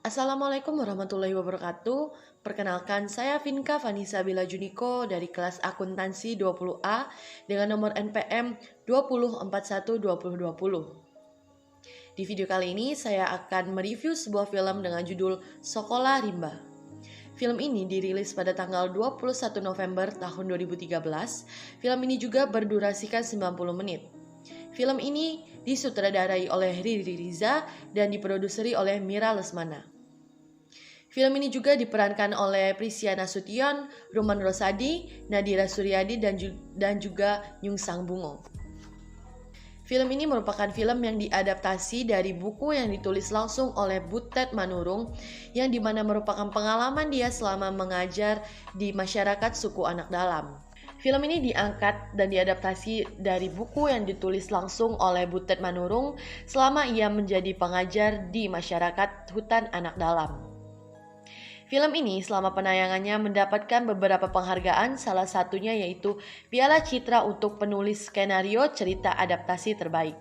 Assalamualaikum warahmatullahi wabarakatuh. Perkenalkan, saya Vinka Vanessa Bila Juniko dari kelas akuntansi 20A dengan nomor NPM 20412020. Di video kali ini saya akan mereview sebuah film dengan judul Sekolah Rimba. Film ini dirilis pada tanggal 21 November tahun 2013. Film ini juga berdurasikan 90 menit. Film ini disutradarai oleh Riri Riza dan diproduseri oleh Mira Lesmana. Film ini juga diperankan oleh Prisia Nasution, Ruman Rosadi, Nadira Suryadi, dan juga Nyung Sang Bungo. Film ini merupakan film yang diadaptasi dari buku yang ditulis langsung oleh Butet Manurung, yang dimana merupakan pengalaman dia selama mengajar di masyarakat suku Anak Dalam. Film ini diangkat dan diadaptasi dari buku yang ditulis langsung oleh Butet Manurung selama ia menjadi pengajar di masyarakat hutan Anak Dalam. Film ini selama penayangannya mendapatkan beberapa penghargaan, salah satunya yaitu Piala Citra untuk penulis skenario cerita adaptasi terbaik.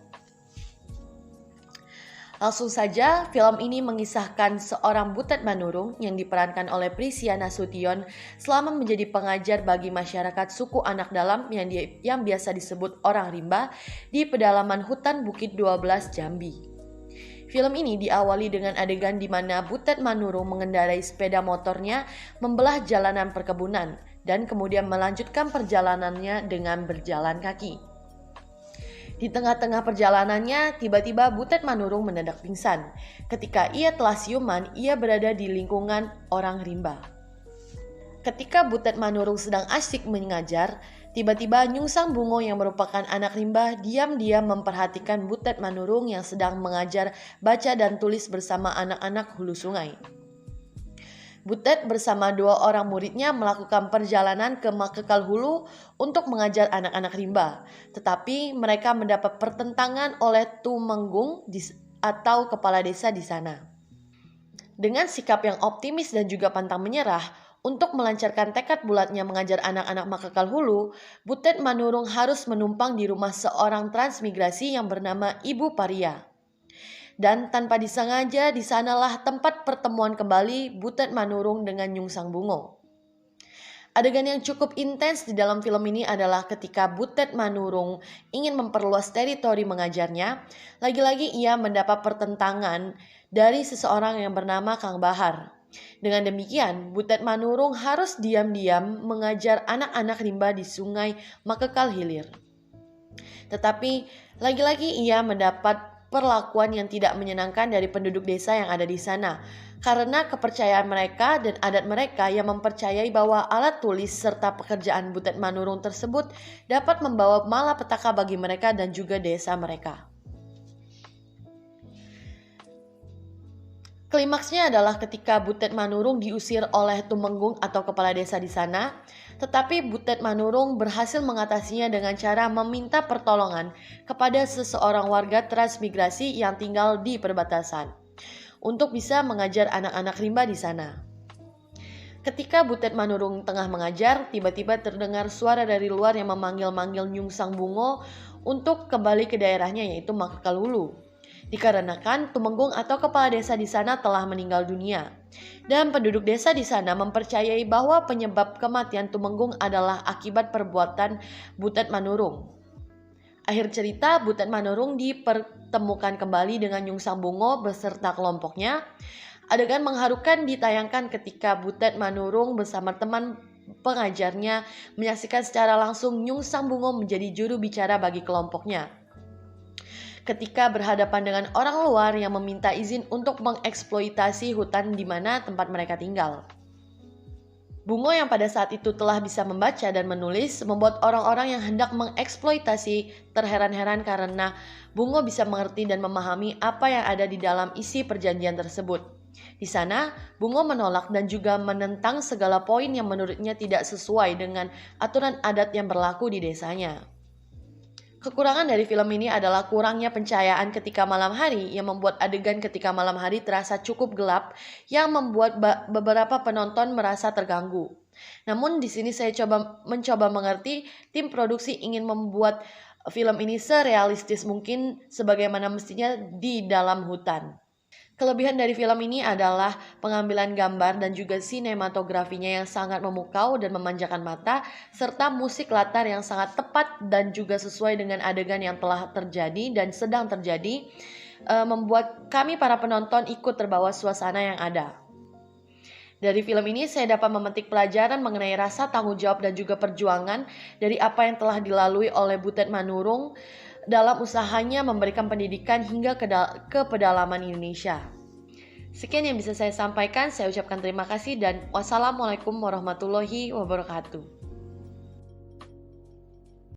Langsung saja, film ini mengisahkan seorang Butet Manurung yang diperankan oleh Prisia Nasution selama menjadi pengajar bagi masyarakat suku Anak Dalam yang biasa disebut orang rimba di pedalaman hutan Bukit 12 Jambi. Film ini diawali dengan adegan di mana Butet Manurung mengendarai sepeda motornya membelah jalanan perkebunan dan kemudian melanjutkan perjalanannya dengan berjalan kaki. Di tengah-tengah perjalanannya, tiba-tiba Butet Manurung mendadak pingsan. Ketika ia telah siuman, ia berada di lingkungan orang rimba. Ketika Butet Manurung sedang asyik mengajar, tiba-tiba Nyung Sang Bungo yang merupakan anak rimba diam-diam memperhatikan Butet Manurung yang sedang mengajar baca dan tulis bersama anak-anak hulu sungai. Butet bersama dua orang muridnya melakukan perjalanan ke Makekal Hulu untuk mengajar anak-anak rimba. Tetapi mereka mendapat pertentangan oleh Tumenggung atau kepala desa di sana. Dengan sikap yang optimis dan juga pantang menyerah, untuk melancarkan tekad bulatnya mengajar anak-anak Makekal Hulu, Butet Manurung harus menumpang di rumah seorang transmigrasi yang bernama Ibu Paria. Dan tanpa disengaja, di sanalah tempat pertemuan kembali Butet Manurung dengan Nyung Sang Bungo. Adegan yang cukup intens di dalam film ini adalah ketika Butet Manurung ingin memperluas teritori mengajarnya, lagi-lagi ia mendapat pertentangan dari seseorang yang bernama Kang Bahar. Dengan demikian, Butet Manurung harus diam-diam mengajar anak-anak rimba di sungai Makekal Hilir. Tetapi, lagi-lagi ia mendapat perlakuan yang tidak menyenangkan dari penduduk desa yang ada di sana, karena kepercayaan mereka dan adat mereka yang mempercayai bahwa alat tulis serta pekerjaan Butet Manurung tersebut dapat membawa malapetaka bagi mereka dan juga desa mereka. Klimaksnya adalah ketika Butet Manurung diusir oleh Tumenggung atau kepala desa di sana, tetapi Butet Manurung berhasil mengatasinya dengan cara meminta pertolongan kepada seseorang warga transmigrasi yang tinggal di perbatasan untuk bisa mengajar anak-anak rimba di sana. Ketika Butet Manurung tengah mengajar, tiba-tiba terdengar suara dari luar yang memanggil-manggil Nyung Sang Bungo untuk kembali ke daerahnya, yaitu Makekal Hulu. Dikarenakan Tumenggung atau kepala desa di sana telah meninggal dunia. Dan penduduk desa di sana mempercayai bahwa penyebab kematian Tumenggung adalah akibat perbuatan Butet Manurung. Akhir cerita, Butet Manurung dipertemukan kembali dengan Nyung Sang Bungo beserta kelompoknya. Adegan mengharukan ditayangkan ketika Butet Manurung bersama teman pengajarnya menyaksikan secara langsung Nyung Sang Bungo menjadi juru bicara bagi kelompoknya. Ketika berhadapan dengan orang luar yang meminta izin untuk mengeksploitasi hutan di mana tempat mereka tinggal. Bungo yang pada saat itu telah bisa membaca dan menulis membuat orang-orang yang hendak mengeksploitasi terheran-heran karena Bungo bisa mengerti dan memahami apa yang ada di dalam isi perjanjian tersebut. Di sana, Bungo menolak dan juga menentang segala poin yang menurutnya tidak sesuai dengan aturan adat yang berlaku di desanya. Kekurangan dari film ini adalah kurangnya pencahayaan ketika malam hari yang membuat adegan ketika malam hari terasa cukup gelap yang membuat beberapa penonton merasa terganggu. Namun di sini saya mencoba mengerti tim produksi ingin membuat film ini serealistis mungkin sebagaimana mestinya di dalam hutan. Kelebihan dari film ini adalah pengambilan gambar dan juga sinematografinya yang sangat memukau dan memanjakan mata, serta musik latar yang sangat tepat dan juga sesuai dengan adegan yang telah terjadi dan sedang terjadi, membuat kami para penonton ikut terbawa suasana yang ada. Dari film ini saya dapat memetik pelajaran mengenai rasa tanggung jawab dan juga perjuangan dari apa yang telah dilalui oleh Butet Manurung dalam usahanya memberikan pendidikan hingga ke pedalaman Indonesia. Sekian yang bisa saya sampaikan, saya ucapkan terima kasih dan wassalamualaikum warahmatullahi wabarakatuh.